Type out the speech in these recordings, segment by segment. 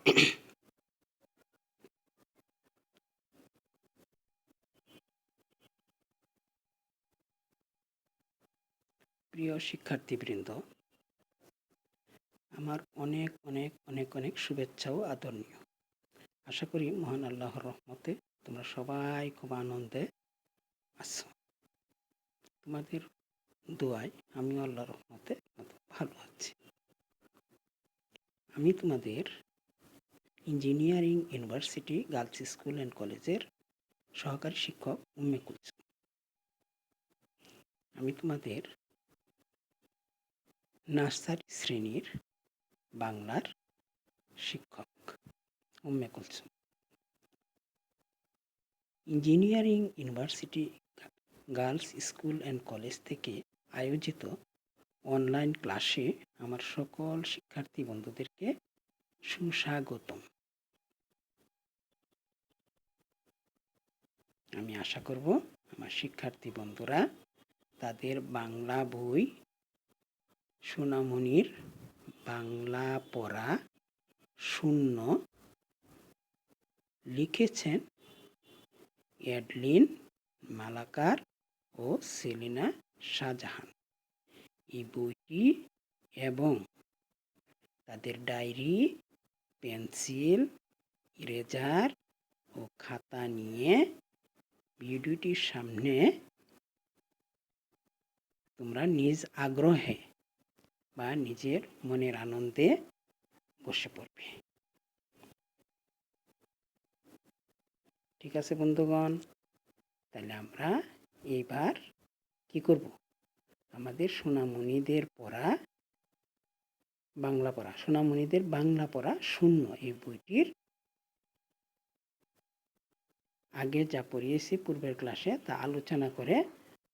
প্রিয় শিক্ষার্থীবৃন্দ, আমার অনেক অনেক অনেক অনেক শুভেচ্ছা ও আদরণীয়। আশা করি মহান আল্লাহর রহমতে তোমরা সবাই খুব আনন্দে আছো। তোমাদের দোয়ায় আমিও আল্লাহর রহমতে ভালো আছি। আমি তোমাদের engineering university girls school and কলেজের সহকারী শিক্ষক উম্মে কুলসুম। আমি তোমাদের নার্সারি শ্রেণীর বাংলার শিক্ষক Umme Kulsum. Engineering university girls school and college থেকে আয়োজিত অনলাইন ক্লাসে আমার সকল শিক্ষার্থী বন্ধুদেরকে সুস্বাগতম। আমি আশা করব আমার শিক্ষার্থী বন্ধুরা তাদের বাংলা বই সোনামণির বাংলা পড়া শূন্য লিখেছেন এডলিন মালাকার ও সেলিনা শাহজাহান। এই বইটি এবং তাদের ডায়েরি, পেন্সিল, ইরেজার ও খাতা নিয়ে ভিডিওটির সামনে তোমরা নিজ আগ্রহে বা নিজের মনের আনন্দে বসে পড়বে। ঠিক আছে বন্ধুগণ, তাহলে আমরা এইবার কি করব? আমাদের সোনামণিদের পড়া বাংলা পড়া সোনামণিদের বাংলা পড়া শূন্য এই বইটির আগে যা পড়িয়েছি পূর্বের ক্লাসে তা আলোচনা করে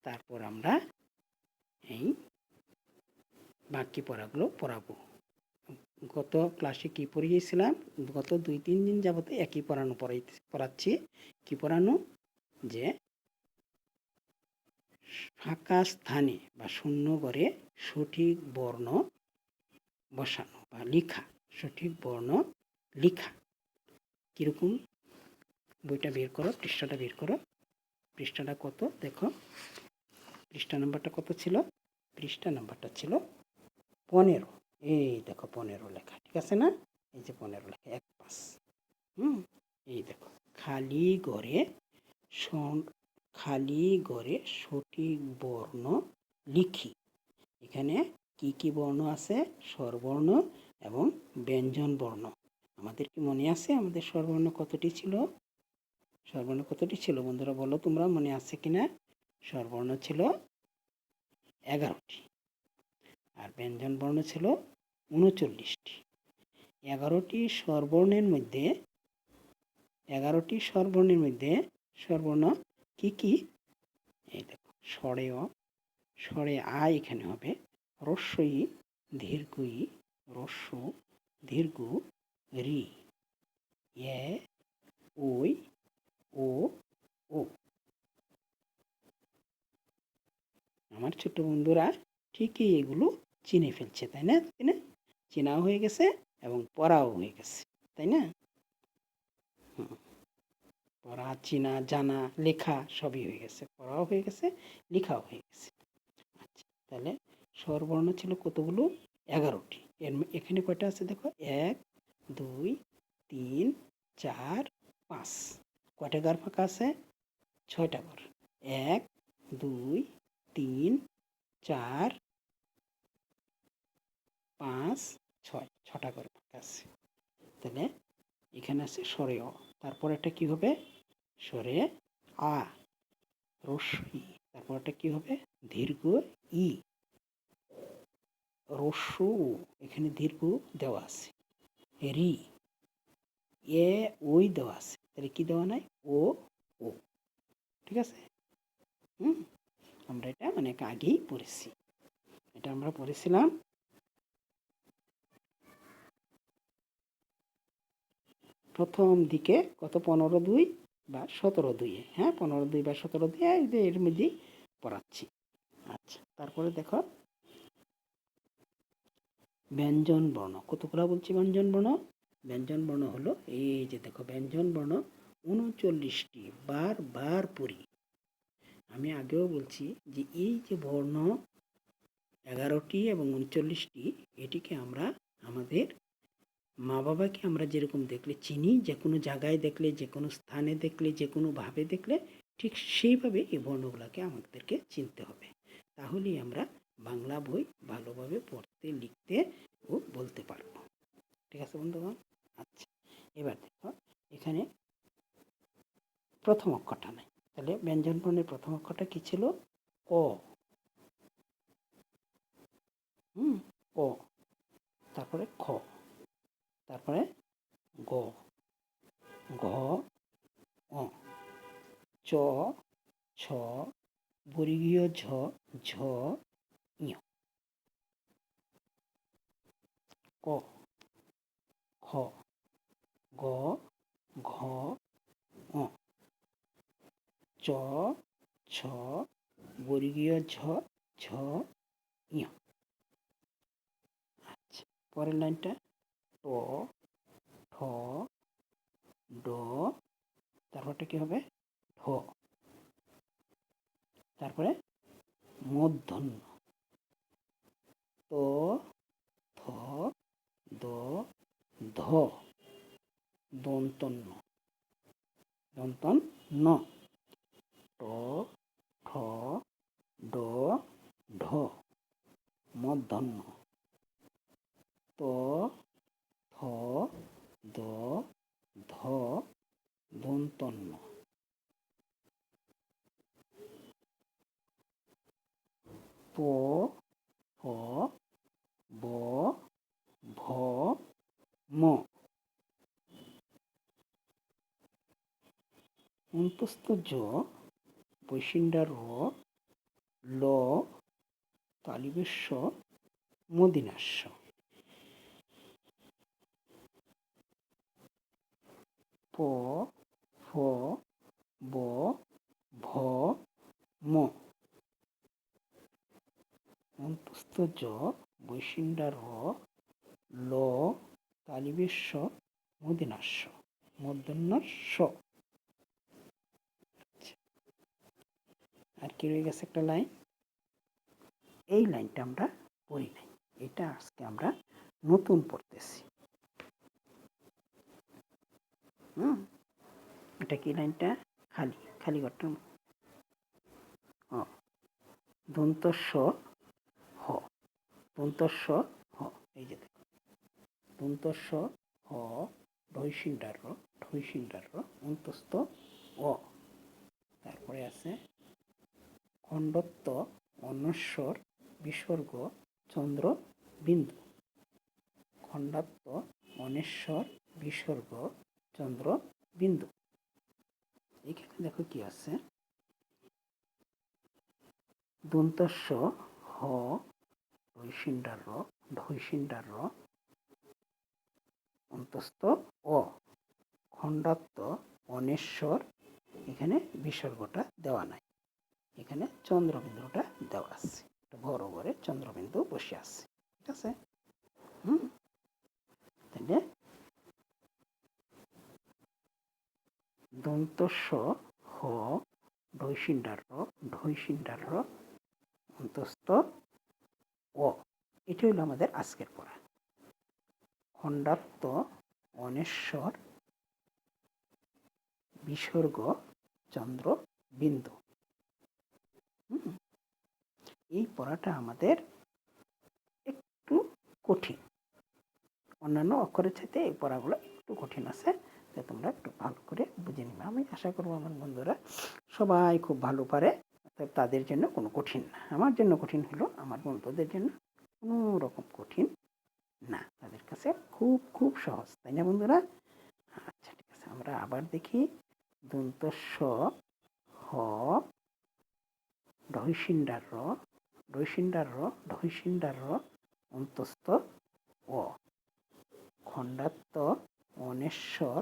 তারপর আমরা এই বাকি পড়াগুলো পড়াবো। গত ক্লাসে কি পড়িয়েছিলাম? গত 2-3 দিন যাবত একই পড়াচ্ছি। কি পড়ানো? যে ফাঁকা স্থানে বা শূন্য ঘরে সঠিক বর্ণ বসানো বা লিখা, সঠিক বর্ণ লিখা। কীরকম? বইটা বের করো, পৃষ্ঠাটা বের করো। পৃষ্ঠাটা কত দেখো, পৃষ্ঠা নাম্বারটা কত ছিল? পৃষ্ঠা নাম্বারটা ছিল 15। এই দেখো 15 লেখা, ঠিক আছে না? এই যে 15 লেখা 1-5। এই দেখো খালি ঘরে সঠিক বর্ণ লিখি। এখানে কি কি বর্ণ আছে? স্বরবর্ণ এবং ব্যঞ্জন বর্ণ। আমাদের কি মনে আছে আমাদের স্বরবর্ণ কতটি ছিল? স্বরবর্ণ কতটি ছিল বন্ধুরা বলো তোমরা, মনে আছে কিনা? স্বরবর্ণ ছিল 11টি আর ব্যঞ্জন বর্ণ ছিল 39টি। 11টি স্বরবর্ণের মধ্যে স্বরবর্ণ কি কি? এই দেখো স্বরে আ এখানে হবে, রস্বই দীর্ঘই রস্য দীর্ঘ রি, এ ওই ও ও। আমার ছোট বন্ধুরা ঠিকই এগুলো চিনে ফেলছে, তাই না? চেনাও হয়ে গেছে এবং পড়াও হয়ে গেছে, তাই না? পড়া, চেনা, জানা, লেখা সবই হয়ে গেছে। পড়াও হয়ে গেছে, লেখাও হয়ে গেছে। আচ্ছা, তাহলে স্বরবর্ণ ছিল কতগুলো? 11টি। এখানে কয়টা আছে দেখো? 1, 2, 3, 4, 5। কয়টা ঘর ফাঁকা আছে? 6টা ঘর। 1, 2, 3, 4, 5, 6। 6টা ঘর ফাঁকা আছে। তাহলে এখানে আছে স্বরে অ, তারপর একটা কি হবে? স্বরে আ, রস্বই, তারপর একটা কি হবে? দীর্ঘ ই, রস্য ও, এখানে দীর্ঘ দেওয়া আছে, রি, এ ওই দেওয়া আছে, তাহলে কি দেওয়া নাই? ও ও। ঠিক আছে? আমরা এটা অনেক আগেই পড়েছি। এটা আমরা পড়েছিলাম প্রথম দিকে কত? 15-2 বা 17-2। হ্যাঁ, 15-2 বা 17-2 এর মধ্যেই পড়াচ্ছি। আচ্ছা, তারপরে দেখো ব্যঞ্জন বর্ণ। কতগুলো বলছি ব্যঞ্জন বর্ণ? ব্যঞ্জন বর্ণ হলো এই যে দেখো ব্যঞ্জন বর্ণ 39টি, বার পড়ি। আমি আগেও বলছি যে এই যে বর্ণ 11টি এবং 39টি, এটিকে আমরা আমাদের মা বাবাকে আমরা যেরকম দেখলে চিনি, যে কোনো জায়গায় দেখলে, যে কোনো স্থানে দেখলে, যে কোনোভাবে দেখলে, ঠিক সেইভাবে এই বর্ণগুলোকে আমাদেরকে চিনতে হবে। তাহলেই আমরা বাংলা বই ভালোভাবে পড়তে, লিখতে ও বলতে পারবো। ঠিক আছে বন্ধুগণ? আচ্ছা, এবার দেখো এখানে প্রথম অক্ষরটা নাই, তাহলে ব্যঞ্জন বর্ণের প্রথম অক্ষরটা কি ছিল? অ। অ, তারপরে খ, তারপরে গ, ঘ, অ, চ, ছ, বর্গীয় ঝ, ঝ, ঞ, ক, খ, গ, ঘ, অ, চ, ছ, বর্গীয় ঝ, ঝ, ঞ। আচ্ছা, পরের লাইনটা ট, ঠ, ড, তারপরটা কি হবে? ঢ। তারপরে মূর্ধন্য ত, থ, দ, ধ, দন্তন্য, দন্তন্য, ট, ঠ, ড, ঢ, মূর্ধন্য, ত, থ, দ, ধ, দন্তন্য, প, ফ, ব, ভ, ম, অন্তস্থ জ, বৈশিন্ডার র, ল, তালিবেশ্ব, মদিনাস্য, প, ফ, ব, ভ, ম, অন্তস্থ জ, বৈশিন্ডার র, ল, তালিবেশ্ব, মদিনাস্য, মূর্ধন্য স। আর কি রয়ে গেছে একটা লাইন, এই লাইনটা আমরা পড়ি নাই, এটা আজকে আমরা নতুন পড়তেছি। এটা কি লাইনটা? খালি, খালি ঘরটা দন্তস্ব হ, দন্তস্ব হ, এই যে দেখো দন্তস্ব হ, ঢৈশিন্ডার র, ঢৈশিন্ডার র, অন্তস্থ অ, তারপরে আছে খণ্ডত্ব, অনস্বর, বিসর্গ, চন্দ্র, বিন্দু, খণ্ডাত্ব, অনেশ্বর, বিসর্গ, চন্দ্র, বিন্দু। এখানে দেখো কি আছে, দন্তস্ব হ, ঢৈশিন্ডার র, ঢৈশিন্ডার র, অন্তস্থ অ, খণ্ডাত্ব, অনেশ্বর, এখানে বিসর্গটা দেওয়া নাই, এখানে চন্দ্রবিন্দুটা দেওয়া আছে, একটা বড় করে চন্দ্রবিন্দু বসে আছে। ঠিক আছে? তাহলে দন্তস্ব হ, ঢৈশিন্ডার র, ঢৈশিন্ডার র, অন্তস্থ অ, এটা হলো আমাদের আজকের পড়া। খণ্ডাত্ব, অনেশ্বর, বিসর্গ, চন্দ্র, বিন্দু। এই পড়াটা আমাদের একটু কঠিন, অন্যান্য অক্ষরের চাইতে এই পড়াগুলো একটু কঠিন আছে, তো তোমরা একটু ভালো করে বুঝে নিবে। আমি আশা করবো আমার বন্ধুরা সবাই খুব ভালো পারে, তাদের জন্য কোনো কঠিন না। আমার জন্য কঠিন হলো, আমার বন্ধুদের জন্য কোনো রকম কঠিন না, তাদের কাছে খুব খুব সহজ, তাই না বন্ধুরা? আচ্ছা, ঠিক আছে, আমরা আবার দেখি। দন্তস্ব হ, ঢৈশিন্ডার র, ঢৈশিন্ডার র, ঢৈশিন্ডার র, অন্তস্থ অ, খণ্ডাত্ব, অনেশ্বর,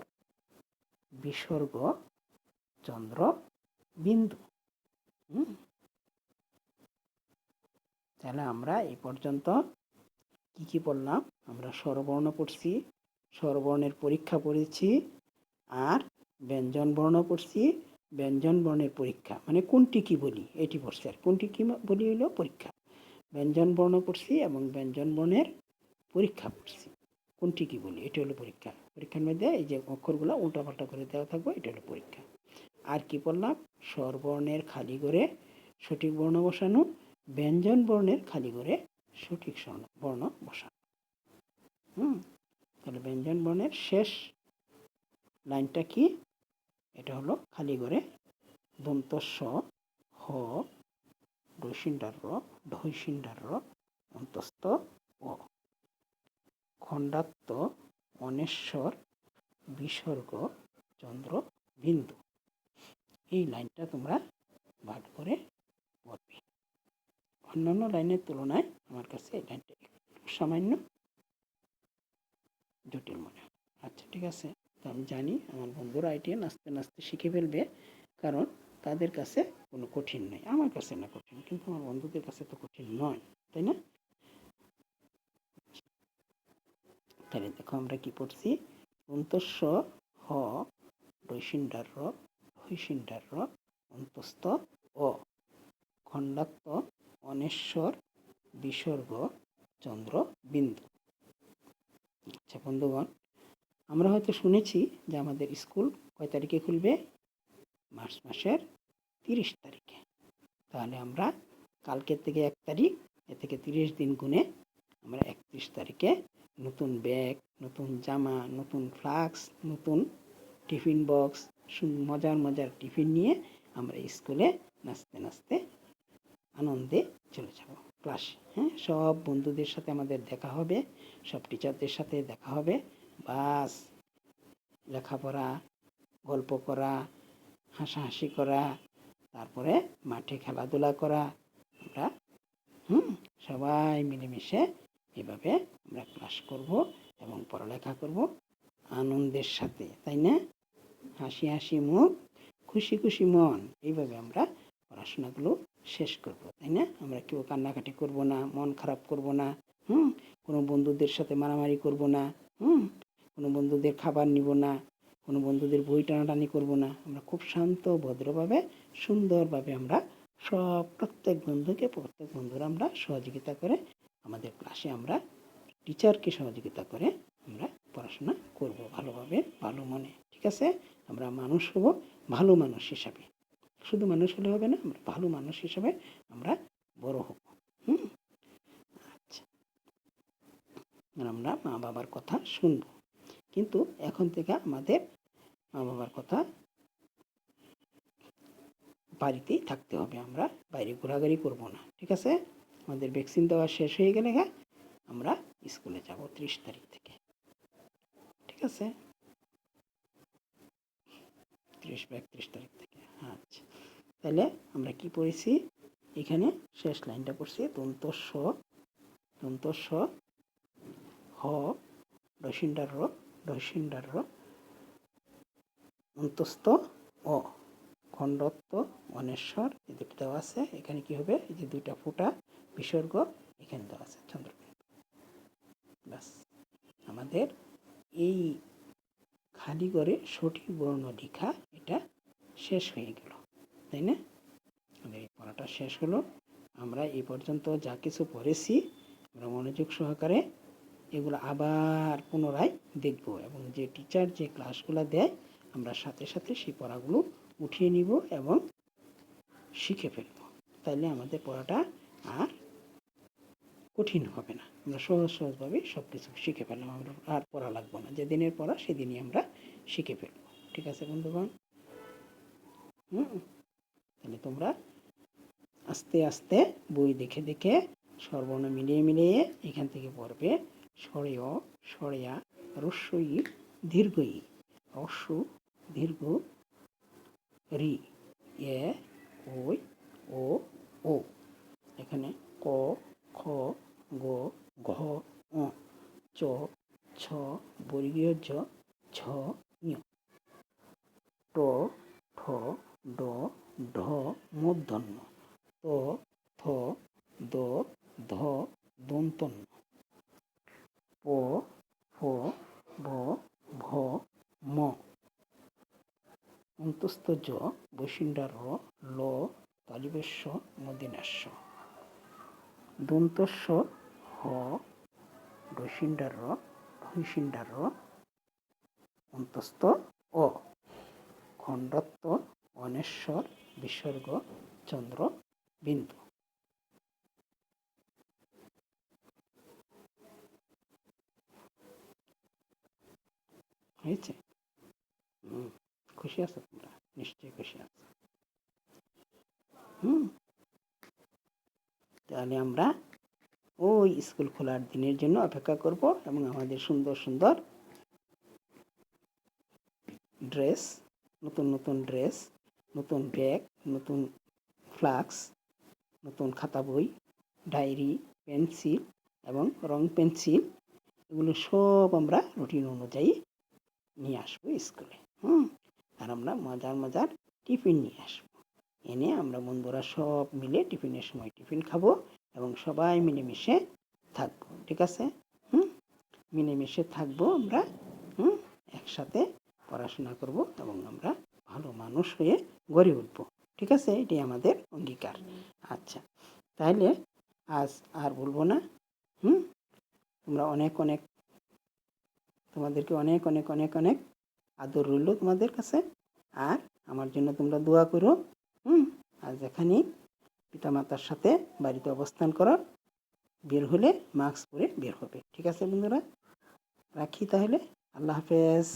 বিসর্গ, চন্দ্র, বিন্দু। তাহলে আমরা এই পর্যন্ত কি কি পড়লাম? আমরা স্বরবর্ণ পড়ছি, স্বরবর্ণের পরীক্ষা পড়েছি আর ব্যঞ্জন বর্ণ পড়ছি। ব্যঞ্জন বর্ণের পরীক্ষা মানে কোনটি কি বলি এটি পড়ছি, আর কোনটি কি বলি হলো পরীক্ষা। ব্যঞ্জন বর্ণ পড়ছি এবং ব্যঞ্জন বর্ণের পরীক্ষা পড়ছি। কোনটি কি বলি এটি হলো পরীক্ষা। পরীক্ষার মধ্যে এই যে অক্ষরগুলো উল্টাপাল্টা করে দেওয়া থাকবে, এটা হলো পরীক্ষা। আর কি পড়লাম? স্বরবর্ণের খালি করে সঠিক বর্ণ বসানো, ব্যঞ্জন বর্ণের খালি করে সঠিক বর্ণ বসানো। তাহলে ব্যঞ্জন বর্ণের শেষ লাইনটা কি? এটা হলো খালি করে দন্ত স, হ, ডৈসিন্ডার র, ঢৈসিন্ডার র, অন্তস্থ অ, খণ্ডাত্ম অনেশ্বর বিসর্গ চন্দ্র বিন্দু। এই লাইনটা তোমরা ভাগ করে পড়বে। অন্যান্য লাইনের তুলনায় আমার কাছে এই লাইনটা একটু সামান্য জটিল মনে হয়। আচ্ছা ঠিক আছে, তো আমি জানি আমার বন্ধুরা এটি নাচতে নাচতে শিখে ফেলবে, কারণ তাদের কাছে কোনো কঠিন নয়। আমার কাছে না কঠিন, কিন্তু আমার বন্ধুদের কাছে তো কঠিন নয়, তাই না? তাহলে দেখো আমরা কি পড়ছি? অন্তস্ব হ, ডৈসিন্ডার র, হৈসিন্ডার র, অন্তস্থ অ, খণ্ডাত্ম অনেশ্বর বিসর্গ চন্দ্র বিন্দু। আচ্ছা বন্ধুগণ, আমরা হয়তো শুনেছি যে আমাদের স্কুল কয় তারিখে খুলবে? মার্চ মাসের 30 তারিখে। তাহলে আমরা কালকের থেকে 1 তারিখ, এ থেকে 30 দিন গুনে আমরা 31 তারিখে নতুন ব্যাগ, নতুন জামা, নতুন ফ্লাক্স, নতুন টিফিন বক্স, মজার মজার টিফিন নিয়ে আমরা স্কুলে নাচতে নাচতে আনন্দে চলে যাব ক্লাসে। হ্যাঁ, সব বন্ধুদের সাথে আমাদের দেখা হবে, সব টিচারদের সাথে দেখা হবে। বাস লেখাপড়া, গল্প করা, হাসাহাসি করা, তারপরে মাঠে খেলাধুলা করা। আমরা সবাই মিলেমিশে এভাবে আমরা ক্লাস করব এবং পড়ালেখা করব আনন্দের সাথে, তাই না? হাসি হাসি মুখ, খুশি খুশি মন, এইভাবে আমরা পড়াশোনাগুলো শেষ করব, তাই না? আমরা কেউ কান্নাকাটি করব না, মন খারাপ করব না, কোনো বন্ধুদের সাথে মারামারি করব না, কোনো বন্ধুদের খাবার নিব না, কোনো বন্ধুদের বই টানাটানি করব না। আমরা খুব শান্ত ভদ্রভাবে সুন্দরভাবে আমরা প্রত্যেক বন্ধুরা আমরা সহযোগিতা করে আমাদের ক্লাসে আমরা টিচারকে সহযোগিতা করে আমরা পড়াশোনা করব ভালোভাবে, ভালো মনে। ঠিক আছে? আমরা মানুষ হব ভালো মানুষ হিসাবে। শুধু মানুষ হলে হবে না, আমরা ভালো মানুষ হিসাবে আমরা বড় হব। আচ্ছা, আমরা মা বাবার কথা শুনব, কিন্তু এখন থেকে আমাদের মা বাবার কথা বাড়িতেই থাকতে হবে। আমরা বাইরে ঘোরাঘুরি করব না। ঠিক আছে? আমাদের ভ্যাকসিন দেওয়া শেষ হয়ে গেলে আমরা স্কুলে যাব 30 তারিখ থেকে। ঠিক আছে? 30 বা 31 তারিখ থেকে। আচ্ছা, তাহলে আমরা কি পড়েছি? এখানে শেষ লাইনটা পড়ছি দন্ত স, হ, ডৈসিন্ডার র, অন্তস্থ অ, খণ্ডত্ব অনেশ্বর, এই দুটো দেওয়া আছে। এখানে কি হবে? এই যে দুইটা ফোঁটা বিসর্গ এখানে দেওয়া আছে, চন্দ্রবিন্দু। ব্যাস, আমাদের এই খালি করে সঠিক বর্ণ লেখা এটা শেষ হয়ে গেল, তাই না? আমাদের এই পড়াটা শেষ হলো। আমরা এই পর্যন্ত যা কিছু পড়েছি আমরা মনোযোগ সহকারে এগুলো আবার পুনরায় দেখব, এবং যে টিচার যে ক্লাসগুলো দেয় আমরা সাথে সাথে সেই পড়াগুলো উঠিয়ে নিব এবং শিখে ফেলব। তাইলে আমাদের পড়াটা আর কঠিন হবে না। আমরা সহজভাবে সব কিছু শিখে ফেললাম, আমরা আর পড়া লাগবো না। যেদিনের পড়া সেদিনই আমরা শিখে ফেলব। ঠিক আছে বন্ধুগণ? তাহলে তোমরা আস্তে আস্তে বই দেখে দেখে স্বরবর্ণ মিলিয়ে মিলিয়ে এখান থেকে পড়বে। স্বরে অ, স্বরে আ, হ্রস্ব ই, দীর্ঘ ই, হ্রস্ব দীর্ঘ রি, এ, ওই, ও, ও। এখানে ক, খ, গ, ঘ, ঙ, চ, ছ, বর্গীয় জ, ঝ, ঞ, ট, ঠ, ড, ঢ, মূর্ধন্য, ত, থ, দ, ধ, দন্তন্য, প, ফ, ব, অন্তস্থ জ, বৈশিন্ডার র, ল, তালিবেশ্য, মদিনাস্য। দন্তস্য হ, ডৈশিন্ডার র, ঢৈশিন্ডার র, অন্তস্থ অ। খণ্ডত্ব অনেশ্বর, বিসর্গ চন্দ্র বিন্দু। হয়েছে? খুশি আছো তোমরা? নিশ্চয়ই খুশি আছো। তাহলে আমরা ওই স্কুল খোলার দিনের জন্য অপেক্ষা করব এবং আমাদের সুন্দর সুন্দর ড্রেস, নতুন নতুন ড্রেস, নতুন ব্যাগ, নতুন ফ্লাক্স, নতুন খাতা বই, ডায়েরি, পেন্সিল এবং রং পেন্সিল, এগুলো সব আমরা রুটিন অনুযায়ী নিয়ে আসবো স্কুলে। আর আমরা মজার মজার টিফিন নিয়ে আসবো। এনে আমরা বন্ধুরা সব মিলে টিফিনের সময় টিফিন খাবো এবং সবাই মিলেমিশে থাকবো। ঠিক আছে? মিলেমিশে থাকবো আমরা, একসাথে পড়াশোনা করব এবং আমরা ভালো মানুষ হয়ে গড়ে উঠবো। ঠিক আছে? এটাই আমাদের অঙ্গীকার। আচ্ছা, তাহলে আজ আর বলবো না। তোমরা অনেক অনেক, তোমাদেরকে অনেক অনেক অনেক অনেক আদর রইল তোমাদের কাছে। আর আমার জন্য তোমরা দোয়া করো। আর যেখানে পিতামাতার সাথে বাড়িতে অবস্থান করো, বের হলে মাস্ক পরে বের হবে। ঠিক আছে বন্ধুরা? রাখি তাহলে। আল্লাহ হাফেজ।